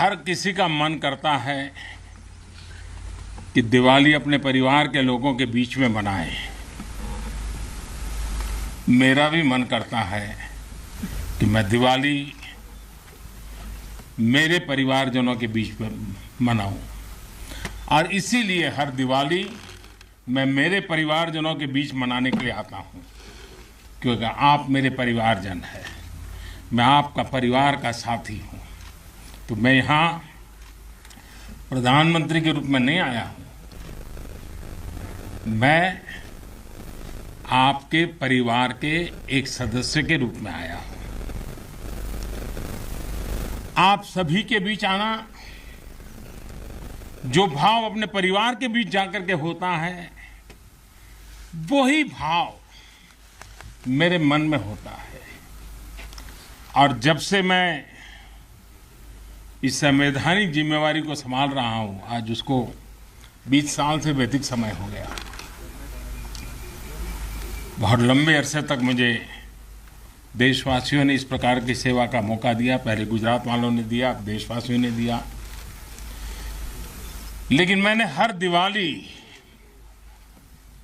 हर किसी का मन करता है कि दिवाली अपने परिवार के लोगों के बीच में मनाए। मेरा भी मन करता है कि मैं दिवाली मेरे परिवारजनों के बीच में मनाऊं, और इसीलिए हर दिवाली मैं मेरे परिवारजनों के बीच मनाने के लिए आता हूं, क्योंकि आप मेरे परिवारजन हैं, मैं आपका परिवार का साथी हूं। तो मैं यहाँ प्रधानमंत्री के रूप में नहीं आया हूं, मैं आपके परिवार के एक सदस्य के रूप में आया हूं। आप सभी के बीच आना, जो भाव अपने परिवार के बीच जाकर के होता है, वही भाव मेरे मन में होता है। और जब से मैं इस संवैधानिक जिम्मेवारी को संभाल रहा हूं, आज उसको 20 साल से भी अधिक समय हो गया। बहुत लंबे अरसे तक मुझे देशवासियों ने इस प्रकार की सेवा का मौका दिया। पहले गुजरात वालों ने दिया, अब देशवासियों ने दिया। लेकिन मैंने हर दिवाली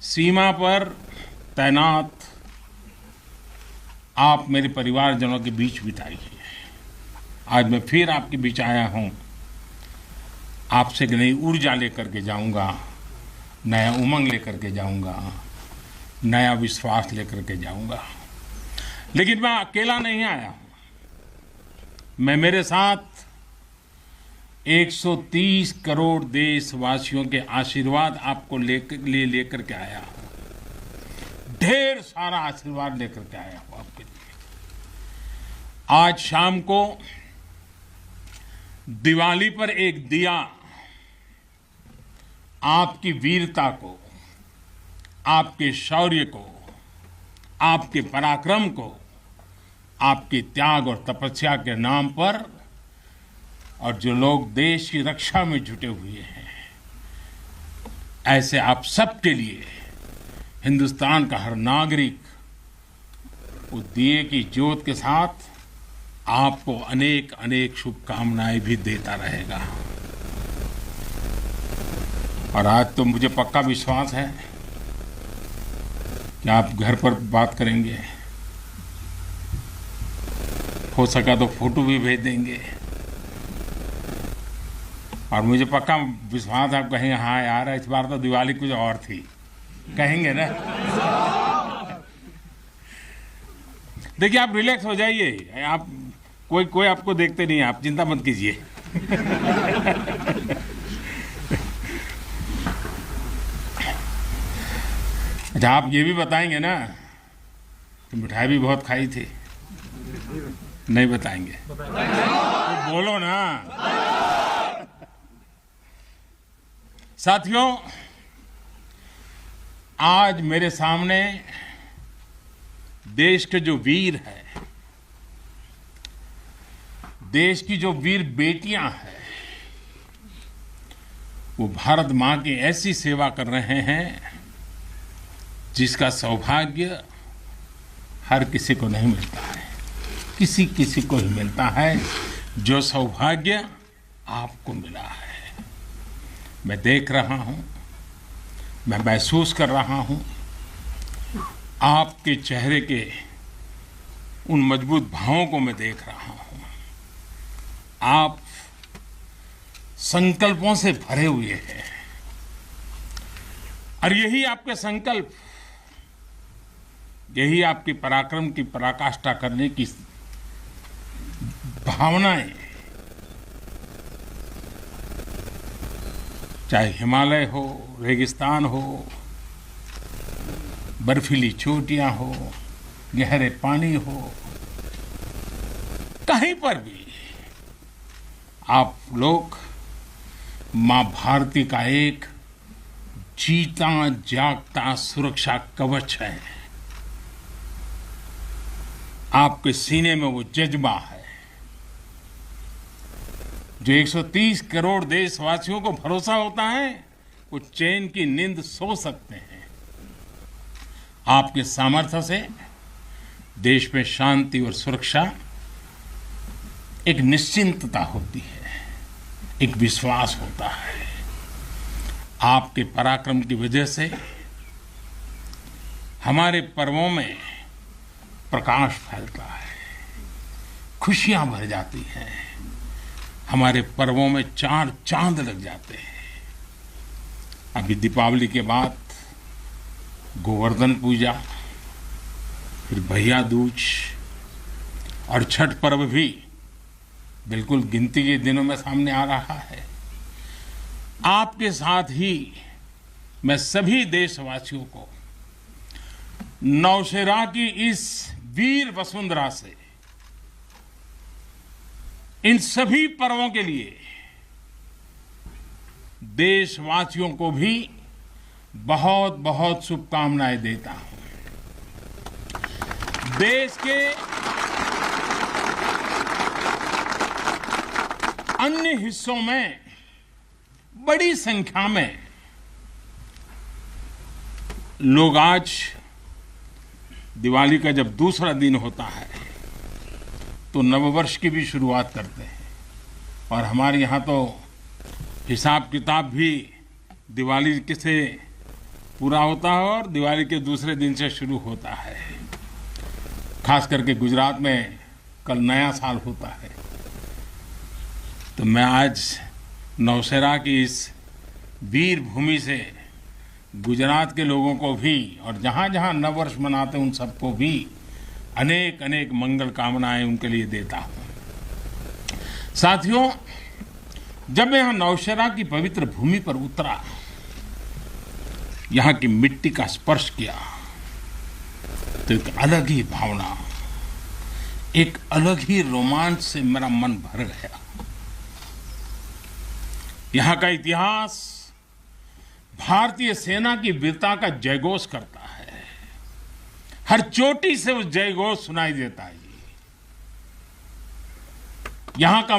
सीमा पर तैनात आप मेरे परिवारजनों के बीच बिताई है। आज मैं फिर आपके बीच आया हूं, आपसे एक नई ऊर्जा लेकर के जाऊंगा, नया उमंग लेकर के जाऊंगा, नया विश्वास लेकर के जाऊंगा। लेकिन मैं अकेला नहीं आया हूं, मैं मेरे साथ 130 करोड़ देशवासियों के आशीर्वाद आपको लेकर के आया हूं। ढेर सारा आशीर्वाद लेकर के आया हूं आपके लिए। आज शाम को दिवाली पर एक दिया आपकी वीरता को, आपके शौर्य को, आपके पराक्रम को, आपके त्याग और तपस्या के नाम पर, और जो लोग देश की रक्षा में जुटे हुए हैं, ऐसे आप सबके लिए हिंदुस्तान का हर नागरिक उस दिए की ज्योत के साथ आपको अनेक अनेक शुभकामनाएं भी देता रहेगा। और आज तो मुझे पक्का विश्वास है कि आप घर पर बात करेंगे, हो सका तो फोटो भी भेज देंगे, और मुझे पक्का विश्वास है आप कहेंगे हाँ यार इस बार तो दिवाली कुछ और थी, कहेंगे ना। देखिए आप रिलैक्स हो जाइए, आप कोई आपको देखते नहीं है, आप चिंता मत कीजिए। अच्छा आप ये भी बताएंगे ना कि मिठाई भी बहुत खाई थी? नहीं बताएंगे तो बोलो ना। साथियों, आज मेरे सामने देश के जो वीर हैं, देश की जो वीर बेटियां हैं, वो भारत मां की ऐसी सेवा कर रहे हैं जिसका सौभाग्य हर किसी को नहीं मिलता है। किसी किसी को ही मिलता है जो सौभाग्य आपको मिला है। मैं देख रहा हूं, मैं महसूस कर रहा हूं, आपके चेहरे के उन मजबूत भावों को मैं देख रहा हूं। आप संकल्पों से भरे हुए हैं, और यही आपके संकल्प, यही आपके पराक्रम की पराकाष्ठा करने की भावनाएं, चाहे हिमालय हो, रेगिस्तान हो, बर्फीली चोटियां हो, गहरे पानी हो, कहीं पर भी आप लोग मां भारती का एक जीता जागता सुरक्षा कवच है। आपके सीने में वो जज्बा है जो 130 करोड़ देशवासियों को भरोसा होता है, वो चैन की नींद सो सकते हैं। आपके सामर्थ्य से देश में शांति और सुरक्षा एक निश्चिंतता होती है। एक विश्वास होता है। आपके पराक्रम की वजह से हमारे पर्वों में प्रकाश फैलता है, खुशियां भर जाती हैं, हमारे पर्वों में चार चांद लग जाते हैं। अभी दीपावली के बाद गोवर्धन पूजा, फिर भैया दूज और छठ पर्व भी बिल्कुल गिनती के दिनों में सामने आ रहा है। आपके साथ ही मैं सभी देशवासियों को नौशेरा की इस वीर वसुंधरा से इन सभी पर्वों के लिए देशवासियों को भी बहुत बहुत शुभकामनाएं देता हूं। देश के अन्य हिस्सों में बड़ी संख्या में लोग आज दिवाली का जब दूसरा दिन होता है तो नववर्ष की भी शुरुआत करते हैं, और हमारे यहाँ तो हिसाब किताब भी दिवाली से पूरा होता है और दिवाली के दूसरे दिन से शुरू होता है। खास करके गुजरात में कल नया साल होता है। तो मैं आज नौशेरा की इस वीर भूमि से गुजरात के लोगों को भी और जहाँ जहाँ नववर्ष मनाते हैं उन सबको भी अनेक अनेक मंगल कामनाएं उनके लिए देता हूँ। साथियों, जब मैं यहाँ नौशेरा की पवित्र भूमि पर उतरा, यहाँ की मिट्टी का स्पर्श किया, तो एक अलग ही भावना, एक अलग ही रोमांच से मेरा मन भर गया। यहाँ का इतिहास भारतीय सेना की वीरता का जयघोष करता है। हर चोटी से उस जयघोष सुनाई देता है। यहाँ का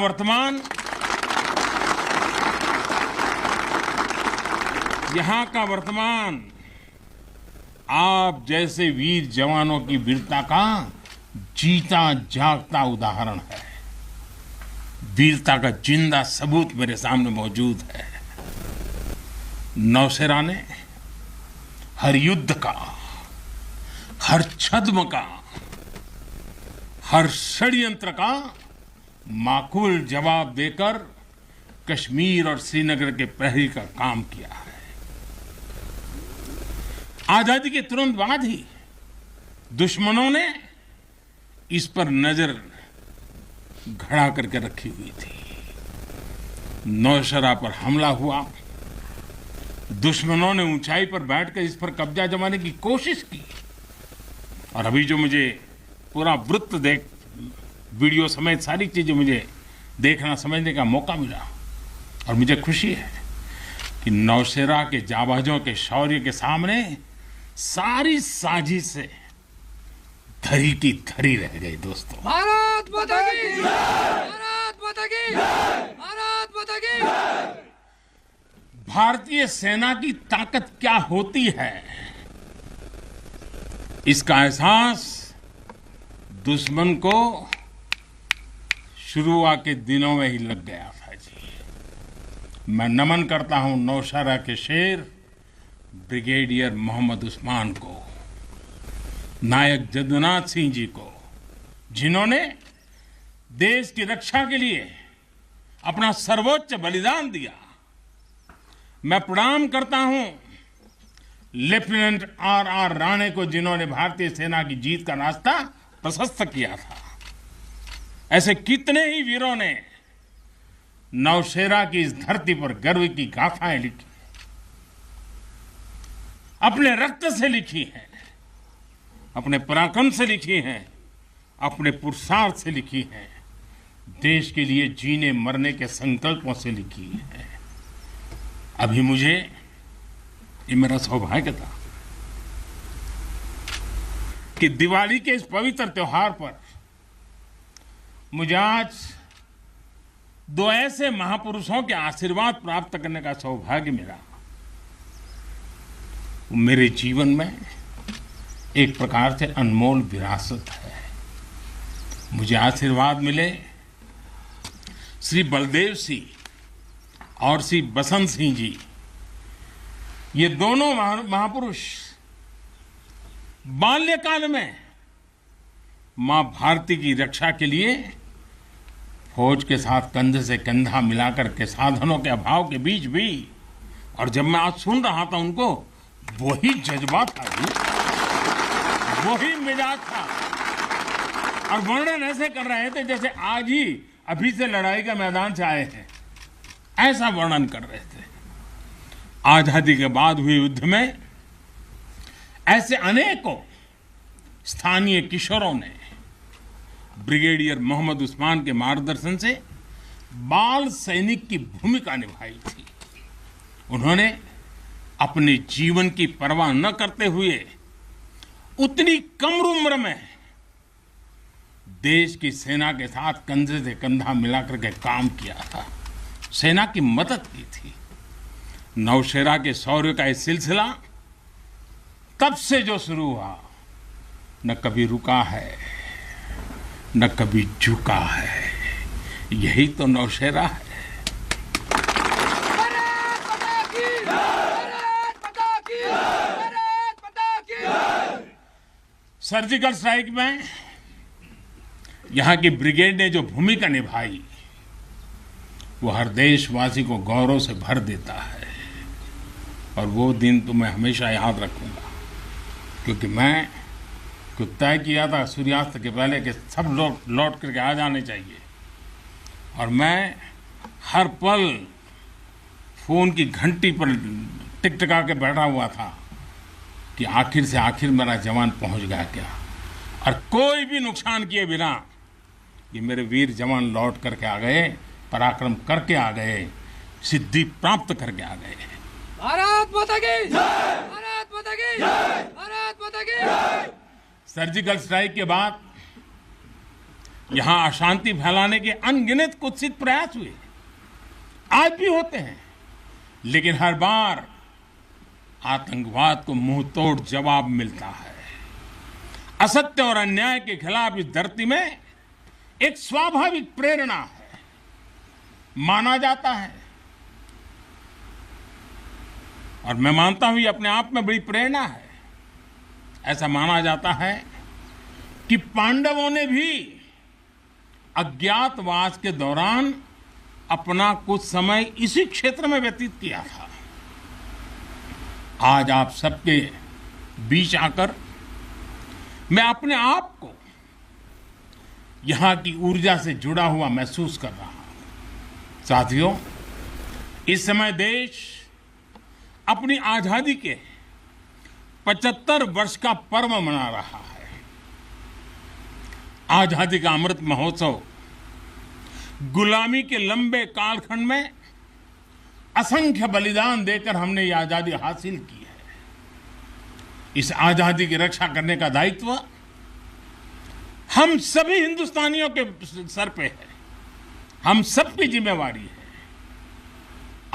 वर्तमान आप जैसे वीर जवानों की वीरता का जीता जागता उदाहरण है। वीरता का जिंदा सबूत मेरे सामने मौजूद है। नौशेरा ने हर युद्ध का, हर छद्म का, हर षड्यंत्र का माकूल जवाब देकर कश्मीर और श्रीनगर के प्रहरी का काम किया है। आजादी के तुरंत बाद ही दुश्मनों ने इस पर नजर घड़ा करके रखी हुई थी। नौशेरा पर हमला हुआ, दुश्मनों ने ऊंचाई पर बैठकर इस पर कब्जा जमाने की कोशिश की, और अभी जो मुझे पूरा वृत्त वीडियो समेत सारी चीजें मुझे देखना समझने का मौका मिला, और मुझे खुशी है कि नौशेरा के जाबाजों के शौर्य के सामने सारी साजिशें धरी की धरी रह गई। दोस्तों, भारत माता की, भारत माता की, भारत माता की। भारतीय सेना की ताकत क्या होती है, इसका एहसास दुश्मन को शुरुआत के दिनों में ही लग गया था जी। मैं नमन करता हूं नौशेरा के शेर ब्रिगेडियर मोहम्मद उस्मान को, नायक जदुनाथ सिंह जी को, जिन्होंने देश की रक्षा के लिए अपना सर्वोच्च बलिदान दिया। मैं प्रणाम करता हूं लेफ्टिनेंट आर राणे को, जिन्होंने भारतीय सेना की जीत का रास्ता प्रशस्त किया था। ऐसे कितने ही वीरों ने नौशेरा की इस धरती पर गर्व की गाथाएं लिखी, अपने रक्त से लिखी हैं, अपने पराक्रम से लिखी हैं, अपने पुरुषार्थ से लिखी हैं, देश के लिए जीने मरने के संकल्पों से लिखी है। अभी मुझे, ये मेरा सौभाग्य था कि दिवाली के इस पवित्र त्योहार पर मुझे आज दो ऐसे महापुरुषों के आशीर्वाद प्राप्त करने का सौभाग्य मिला। मेरे जीवन में एक प्रकार से अनमोल विरासत है। मुझे आशीर्वाद मिले श्री बलदेव सिंह और श्री बसंत सिंह जी, ये दोनों महापुरुष बाल्यकाल में मां भारती की रक्षा के लिए फौज के साथ कंधे से कंधा मिलाकर के साधनों के अभाव के बीच भी, और जब मैं आज सुन रहा था उनको, वही जज्बा था जी, वही मिजाज था, और वर्णन ऐसे कर रहे थे जैसे आज ही अभी से लड़ाई के मैदान से आए हैं, ऐसा वर्णन कर रहे थे। आजादी के बाद हुए युद्ध में ऐसे अनेकों स्थानीय किशोरों ने ब्रिगेडियर मोहम्मद उस्मान के मार्गदर्शन से बाल सैनिक की भूमिका निभाई थी। उन्होंने अपने जीवन की परवाह न करते हुए उतनी कम उम्र में देश की सेना के साथ कंधे से कंधा मिलाकर के काम किया था, सेना की मदद की थी। नौशेरा के शौर्य का ये सिलसिला तब से जो शुरू हुआ, न कभी रुका है, न कभी झुका है। यही तो नौशेरा है। भारत माता की जय! भारत माता की जय! भारत माता की जय! सर्जिकल स्ट्राइक में यहां की ब्रिगेड ने जो भूमिका निभाई, वो हर देशवासी को गौरव से भर देता है। और वो दिन तो मैं हमेशा याद रखूंगा, क्योंकि मैं कुछ तय किया था सूर्यास्त के पहले कि सब लोग लौट करके आ जाने चाहिए, और मैं हर पल फोन की घंटी पर टिकटिका के बैठा हुआ था कि आखिर से आखिर मेरा जवान पहुंच गया क्या, और कोई भी नुकसान किए बिना ये मेरे वीर जवान लौट करके आ गए, पराक्रम करके आ गए, सिद्धि प्राप्त करके आ गए। भारत माता की जय! भारत माता की जय! भारत माता की जय! सर्जिकल स्ट्राइक के बाद यहां अशांति फैलाने के अनगिनत कुत्सित प्रयास हुए, आज भी होते हैं, लेकिन हर बार आतंकवाद को मुंह तोड़ जवाब मिलता है। असत्य और अन्याय के खिलाफ इस धरती में एक स्वाभाविक प्रेरणा है, माना जाता है, और मैं मानता हूं ये अपने आप में बड़ी प्रेरणा है। ऐसा माना जाता है कि पांडवों ने भी अज्ञातवास के दौरान अपना कुछ समय इसी क्षेत्र में व्यतीत किया था। आज आप सबके बीच आकर मैं अपने आप को यहां की ऊर्जा से जुड़ा हुआ महसूस कर रहा हूं। साथियों, इस समय देश अपनी आजादी के 75 वर्ष का पर्व मना रहा है। आजादी का अमृत महोत्सव गुलामी के लंबे कालखंड में असंख्य बलिदान देकर हमने ये आजादी हासिल की है। इस आजादी की रक्षा करने का दायित्व हम सभी हिंदुस्तानियों के सर पे है, हम सबकी जिम्मेवारी है।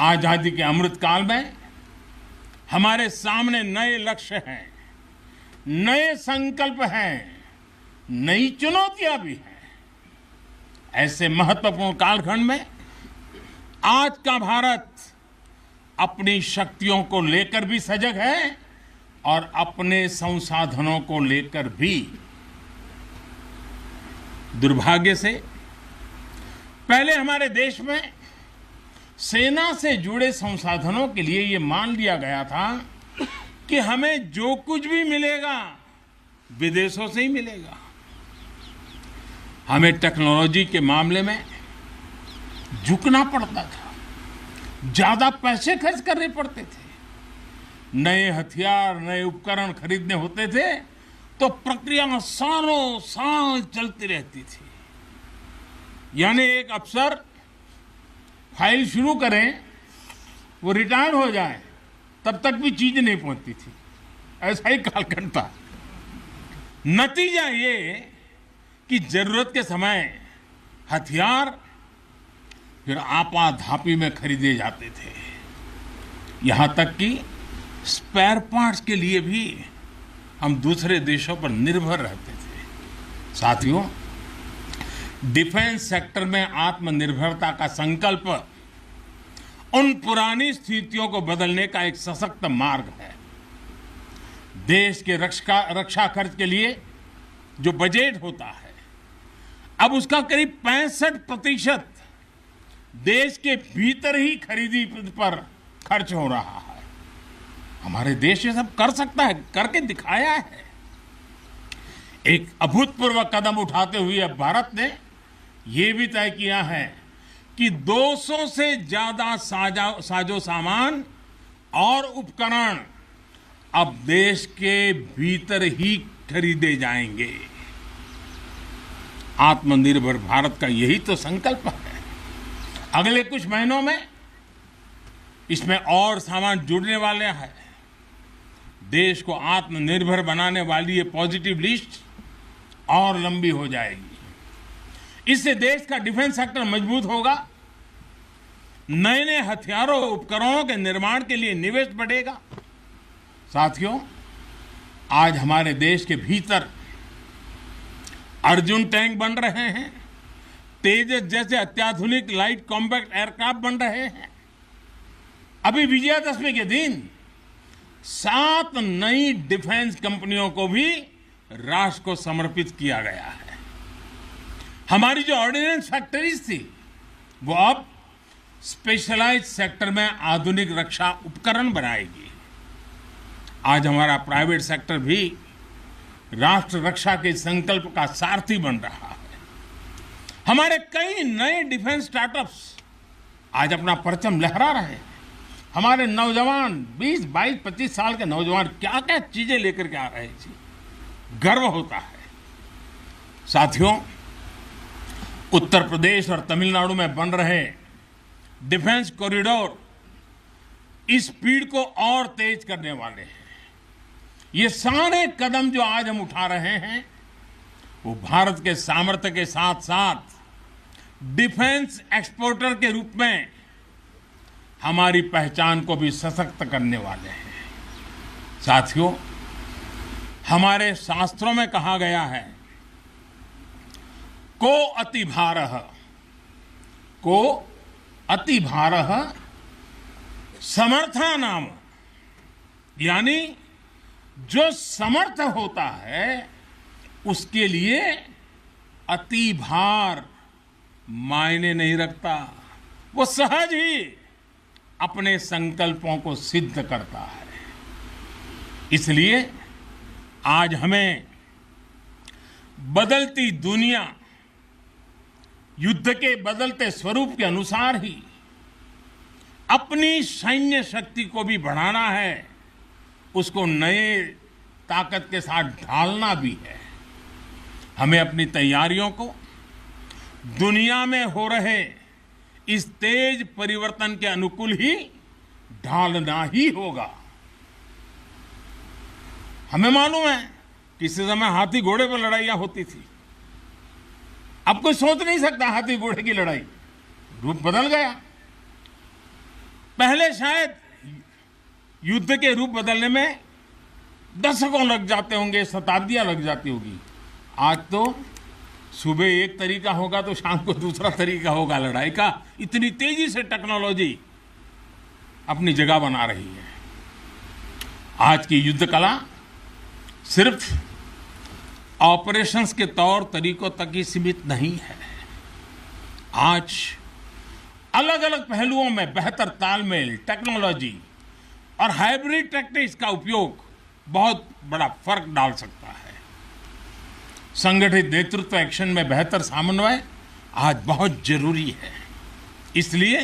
आजादी के अमृत काल में हमारे सामने नए लक्ष्य हैं, नए संकल्प हैं, नई चुनौतियां भी हैं। ऐसे महत्वपूर्ण कालखंड में आज का भारत अपनी शक्तियों को लेकर भी सजग है और अपने संसाधनों को लेकर भी। दुर्भाग्य से पहले हमारे देश में सेना से जुड़े संसाधनों के लिए ये मान लिया गया था कि हमें जो कुछ भी मिलेगा विदेशों से ही मिलेगा। हमें टेक्नोलॉजी के मामले में झुकना पड़ता था, ज्यादा पैसे खर्च करने पड़ते थे। नए हथियार, नए उपकरण खरीदने होते थे तो प्रक्रिया सालों साल चलती रहती थी। यानी एक अफसर फाइल शुरू करें, वो रिटायर हो जाए, तब तक भी चीज नहीं पहुंचती थी। ऐसा ही कालखंड था। नतीजा ये कि जरूरत के समय हथियार फिर आपाधापी में खरीदे जाते थे। यहां तक कि स्पेयर पार्ट्स के लिए भी हम दूसरे देशों पर निर्भर रहते थे। साथियों, डिफेंस सेक्टर में आत्मनिर्भरता का संकल्प उन पुरानी स्थितियों को बदलने का एक सशक्त मार्ग है। देश के रक्षा खर्च के लिए जो बजट होता है, अब उसका करीब 65% देश के भीतर ही खरीदी पर खर्च हो रहा है। हमारे देश ये सब कर सकता है, करके दिखाया है। एक अभूतपूर्व कदम उठाते हुए अब भारत ने यह भी तय किया है कि 200 से ज्यादा साजो सामान और उपकरण अब देश के भीतर ही खरीदे जाएंगे। आत्मनिर्भर भारत का यही तो संकल्प है। अगले कुछ महीनों में इसमें और सामान जुड़ने वाले हैं। देश को आत्मनिर्भर बनाने वाली ये पॉजिटिव लिस्ट और लंबी हो जाएगी। इससे देश का डिफेंस सेक्टर मजबूत होगा, नए नए हथियारों उपकरणों के निर्माण के लिए निवेश बढ़ेगा। साथियों, आज हमारे देश के भीतर अर्जुन टैंक बन रहे हैं, तेजस जैसे अत्याधुनिक लाइट कॉम्पैक्ट एयरक्राफ्ट बन रहे हैं। अभी विजयादशमी के दिन 7 नई डिफेंस कंपनियों को भी राष्ट्र को समर्पित किया गया है। हमारी जो ऑर्डिनेंस फैक्ट्रीज थी वो अब स्पेशलाइज्ड सेक्टर में आधुनिक रक्षा उपकरण बनाएगी। आज हमारा प्राइवेट सेक्टर भी राष्ट्र रक्षा के संकल्प का सारथी बन रहा है। हमारे कई नए डिफेंस स्टार्टअप्स आज अपना परचम लहरा रहे हैं। हमारे नौजवान 20, 22, 25 साल के नौजवान क्या क्या चीजें लेकर के आ रहे हैं, गर्व होता है। साथियों, उत्तर प्रदेश और तमिलनाडु में बन रहे डिफेंस कॉरिडोर इस स्पीड को और तेज करने वाले हैं। ये सारे कदम जो आज हम उठा रहे हैं वो भारत के सामर्थ्य के साथ साथ डिफेंस एक्सपोर्टर के रूप में हमारी पहचान को भी सशक्त करने वाले हैं। साथियों, हमारे शास्त्रों में कहा गया है, को अति भारः समर्था नाम, यानी जो समर्थ होता है उसके लिए अति भार मायने नहीं रखता, वो सहज ही अपने संकल्पों को सिद्ध करता है। इसलिए आज हमें बदलती दुनिया, युद्ध के बदलते स्वरूप के अनुसार ही अपनी सैन्य शक्ति को भी बढ़ाना है, उसको नए ताकत के साथ ढालना भी है। हमें अपनी तैयारियों को दुनिया में हो रहे इस तेज परिवर्तन के अनुकूल ही ढालना ही होगा। हमें मालूम है किसी समय हाथी घोड़े पर लड़ाइयां होती थी। अब कोई सोच नहीं सकता हाथी घोड़े की लड़ाई, रूप बदल गया। पहले शायद युद्ध के रूप बदलने में दशकों लग जाते होंगे, शताब्दियां लग जाती होगी। आज तो सुबह एक तरीका होगा तो शाम को दूसरा तरीका होगा लड़ाई का। इतनी तेजी से टेक्नोलॉजी अपनी जगह बना रही है। आज की युद्ध कला सिर्फ ऑपरेशंस के तौर तरीकों तक ही सीमित नहीं है। आज अलग अलग पहलुओं में बेहतर तालमेल, टेक्नोलॉजी और हाइब्रिड टैक्टिक्स का उपयोग बहुत बड़ा फर्क डाल सकता है। संगठित नेतृत्व एक्शन में बेहतर समन्वय आज बहुत जरूरी है। इसलिए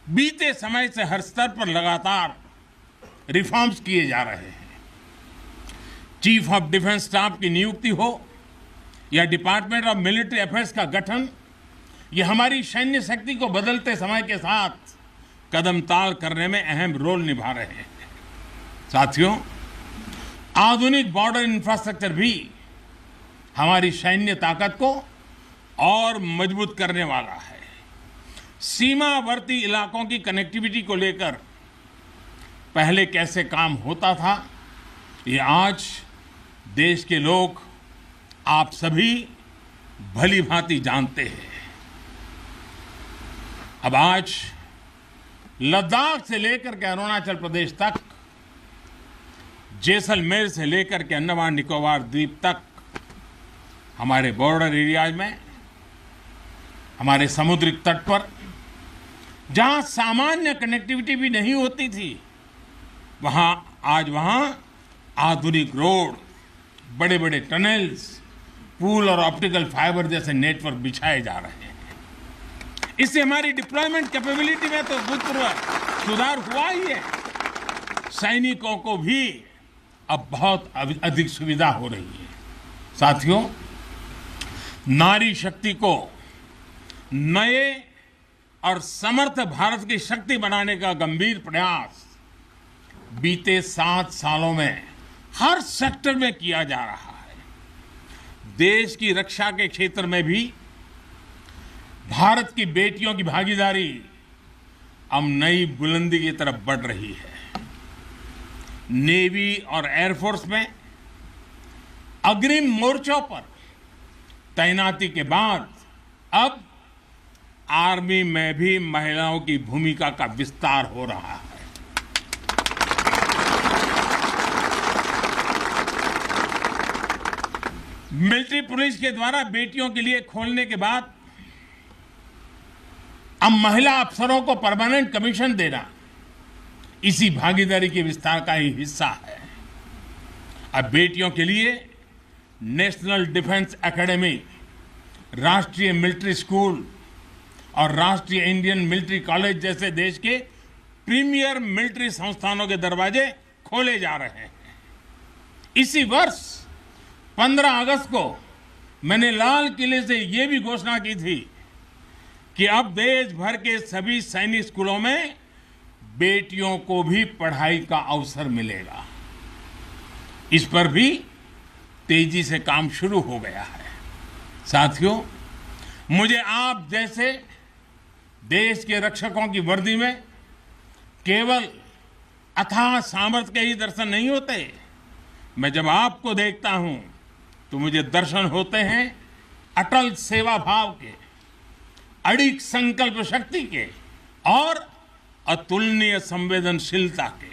बीते समय से हर स्तर पर लगातार रिफॉर्म्स किए जा रहे हैं। चीफ ऑफ डिफेंस स्टाफ की नियुक्ति हो या डिपार्टमेंट ऑफ मिलिट्री अफेयर्स का गठन, ये हमारी सैन्य शक्ति को बदलते समय के साथ कदम ताल करने में अहम रोल निभा रहे हैं। साथियों, आधुनिक बॉर्डर इंफ्रास्ट्रक्चर भी हमारी सैन्य ताकत को और मजबूत करने वाला है। सीमावर्ती इलाकों की कनेक्टिविटी को लेकर पहले कैसे काम होता था, ये आज देश के लोग, आप सभी भली भांति जानते हैं। अब आज लद्दाख से लेकर के अरुणाचल प्रदेश तक, जैसलमेर से लेकर के अंडमान निकोबार द्वीप तक, हमारे बॉर्डर एरियाज में, हमारे समुद्री तट पर जहां सामान्य कनेक्टिविटी भी नहीं होती थी, आज वहां आधुनिक रोड, बड़े बड़े टनल्स, पूल और ऑप्टिकल फाइबर जैसे नेटवर्क बिछाए जा रहे हैं। इससे हमारी डिप्लॉयमेंट कैपेबिलिटी में तो भूतपूर्व सुधार हुआ ही है। सैनिकों को भी अब बहुत अधिक सुविधा हो रही है। साथियों, नारी शक्ति को नए और समर्थ भारत की शक्ति बनाने का गंभीर प्रयास बीते 7 सालों में हर सेक्टर में किया जा रहा है। देश की रक्षा के क्षेत्र में भी भारत की बेटियों की भागीदारी अब नई बुलंदी की तरफ बढ़ रही है। नेवी और एयरफोर्स में अग्रिम मोर्चों पर तैनाती के बाद अब आर्मी में भी महिलाओं की भूमिका का विस्तार हो रहा है। मिलिट्री पुलिस के द्वारा बेटियों के लिए खोलने के बाद अब महिला अफसरों को परमानेंट कमीशन देना इसी भागीदारी के विस्तार का ही हिस्सा है। अब बेटियों के लिए नेशनल डिफेंस एकेडमी, राष्ट्रीय मिलिट्री स्कूल और राष्ट्रीय इंडियन मिलिट्री कॉलेज जैसे देश के प्रीमियर मिलिट्री संस्थानों के दरवाजे खोले जा रहे हैं। इसी वर्ष 15 अगस्त को मैंने लाल किले से यह भी घोषणा की थी कि अब देश भर के सभी सैनिक स्कूलों में बेटियों को भी पढ़ाई का अवसर मिलेगा। इस पर भी तेजी से काम शुरू हो गया है। साथियों, मुझे आप जैसे देश के रक्षकों की वर्दी में केवल अथाह सामर्थ्य के ही दर्शन नहीं होते। मैं जब आपको देखता हूं तो मुझे दर्शन होते हैं अटल सेवा भाव के, अडिग संकल्प शक्ति के और अतुलनीय संवेदनशीलता के।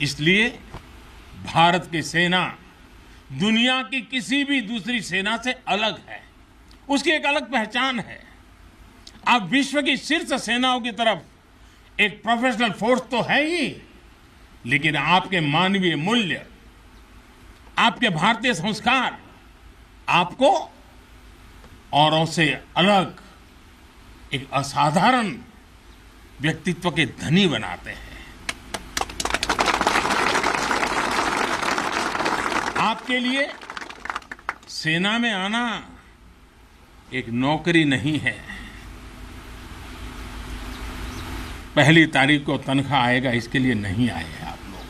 इसलिए भारत की सेना दुनिया की किसी भी दूसरी सेना से अलग है। उसकी एक अलग पहचान है। आप विश्व की शीर्ष सेनाओं की तरफ एक प्रोफेशनल फोर्स तो है ही, लेकिन आपके मानवीय मूल्य, आपके भारतीय संस्कार आपको औरों से अलग एक असाधारण व्यक्तित्व के धनी बनाते हैं। आपके लिए सेना में आना एक नौकरी नहीं है। पहली तारीख को तनख्वाह आएगा इसके लिए नहीं आए हैं आप लोग।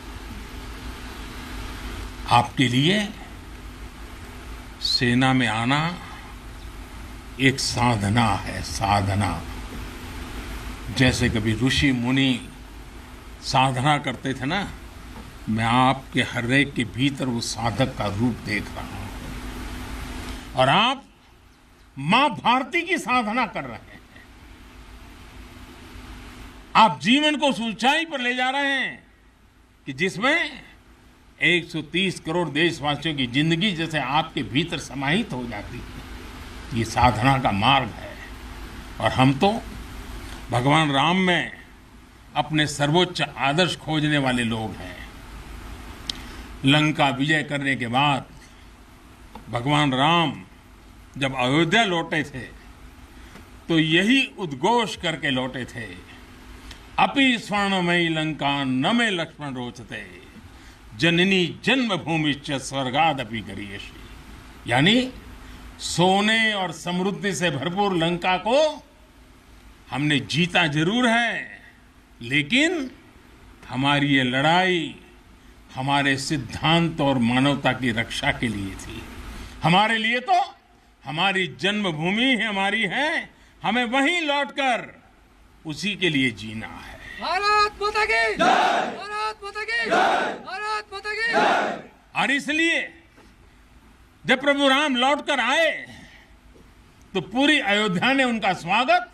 आपके लिए सेना में आना एक साधना है, साधना। जैसे कभी ऋषि मुनि साधना करते थे ना, मैं आपके हर एक के भीतर वो साधक का रूप देख रहा हूं। और आप मां भारती की साधना कर रहे हैं। आप जीवन को उस ऊंचाई पर ले जा रहे हैं कि जिसमें 130 करोड़ देशवासियों की जिंदगी जैसे आपके भीतर समाहित हो जाती है। ये साधना का मार्ग है। और हम तो भगवान राम में अपने सर्वोच्च आदर्श खोजने वाले लोग हैं। लंका विजय करने के बाद भगवान राम जब अयोध्या लौटे थे तो यही उद्घोष करके लौटे थे, अपि स्वर्णमयी लंका न मे लक्ष्मण रोचते, जननी जन्मभूमिश्च स्वर्गादपि गरीयसी। यानी सोने और समृद्धि से भरपूर लंका को हमने जीता जरूर है, लेकिन हमारी ये लड़ाई हमारे सिद्धांत और मानवता की रक्षा के लिए थी। हमारे लिए तो हमारी जन्मभूमि हमारी है, हमें वहीं लौटकर उसी के लिए जीना है। भारत माता की जय, भारत माता की जय, भारत माता की जय। और इसलिए जब प्रभु राम लौटकर आए तो पूरी अयोध्या ने उनका स्वागत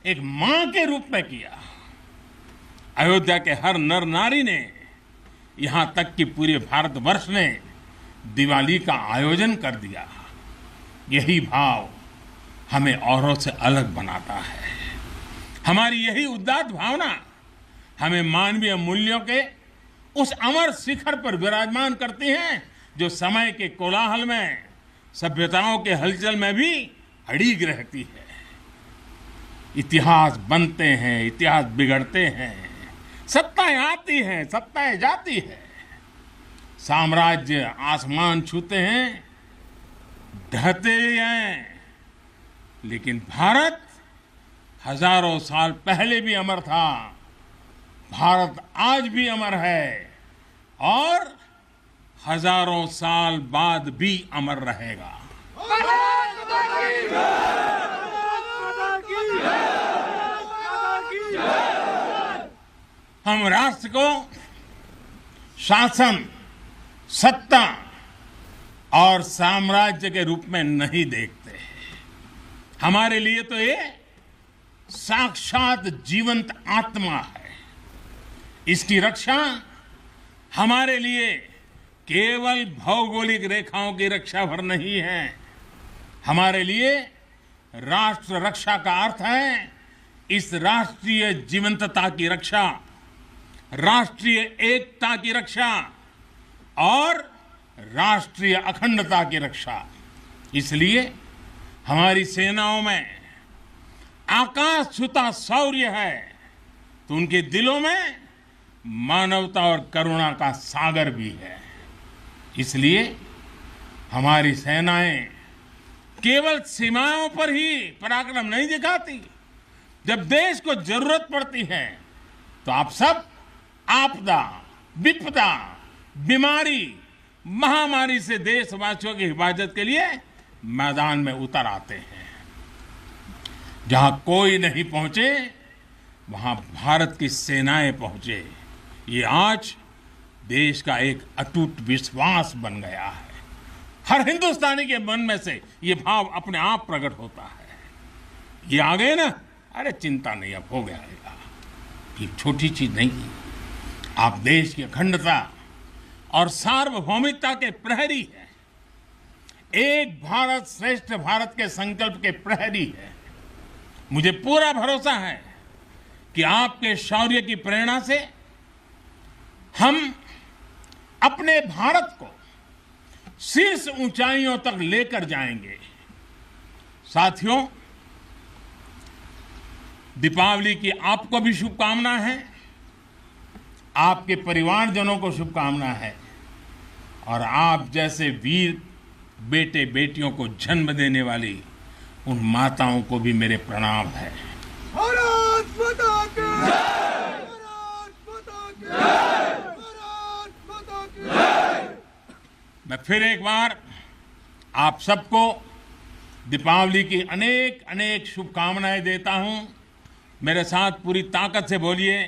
एक मां के रूप में किया। अयोध्या के हर नर नारी ने, यहां तक कि पूरे भारतवर्ष ने दिवाली का आयोजन कर दिया। यही भाव हमें औरों से अलग बनाता है। हमारी यही उदात्त भावना हमें मानवीय मूल्यों के उस अमर शिखर पर विराजमान करती हैं जो समय के कोलाहल में, सभ्यताओं के हलचल में भी अड़िग रहती है। इतिहास बनते हैं, इतिहास बिगड़ते हैं, सत्ताएं आती हैं, सत्ताएं जाती है, साम्राज्य आसमान छूते हैं, ढहते हैं, लेकिन भारत हजारों साल पहले भी अमर था, भारत आज भी अमर है और हजारों साल बाद भी अमर रहेगा। भारत माता की जय! भारत माता की जय! हम राष्ट्र को शासन, सत्ता और साम्राज्य के रूप में नहीं देखते। हमारे लिए तो ये साक्षात जीवंत आत्मा है। इसकी रक्षा हमारे लिए केवल भौगोलिक रेखाओं की रक्षा भर नहीं है। हमारे लिए राष्ट्र रक्षा का अर्थ है इस राष्ट्रीय जीवंतता की रक्षा, राष्ट्रीय एकता की रक्षा और राष्ट्रीय अखंडता की रक्षा। इसलिए हमारी सेनाओं में आकाश छूता शौर्य है तो उनके दिलों में मानवता और करुणा का सागर भी है। इसलिए हमारी सेनाएं केवल सीमाओं पर ही पराक्रम नहीं दिखाती। जब देश को जरूरत पड़ती है तो आप सब आपदा, विपदा, बीमारी, महामारी से देशवासियों की हिफाजत के लिए मैदान में उतर आते हैं। जहां कोई नहीं पहुंचे वहां भारत की सेनाएं पहुंचे। ये आज देश का एक अटूट विश्वास बन गया है। हर हिंदुस्तानी के मन में से ये भाव अपने आप प्रकट होता है। ये आ गए ना, अरे चिंता नहीं, अब हो गया। ये छोटी चीज नहीं, आप देश की अखंडता और सार्वभौमिकता के प्रहरी हैं। एक भारत श्रेष्ठ भारत के संकल्प के प्रहरी है। मुझे पूरा भरोसा है कि आपके शौर्य की प्रेरणा से हम अपने भारत को शीर्ष ऊंचाइयों तक लेकर जाएंगे। साथियों, दीपावली की आपको भी शुभकामना है, आपके परिवारजनों को शुभकामना है और आप जैसे वीर बेटे बेटियों को जन्म देने वाली उन माताओं को भी मेरे प्रणाम है। भारत माता की जय! भारत माता की जय! भारत माता की जय! मैं फिर एक बार आप सबको दीपावली की अनेक अनेक शुभकामनाएं देता हूं। मेरे साथ पूरी ताकत से बोलिए,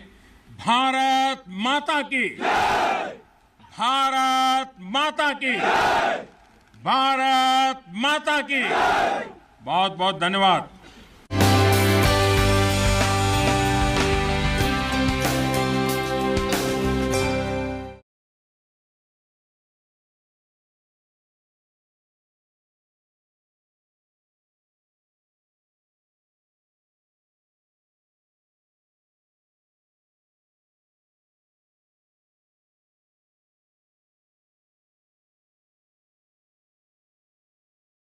भारत माता की जय! भारत माता की जय! भारत माता की जय! बहुत बहुत धन्यवाद।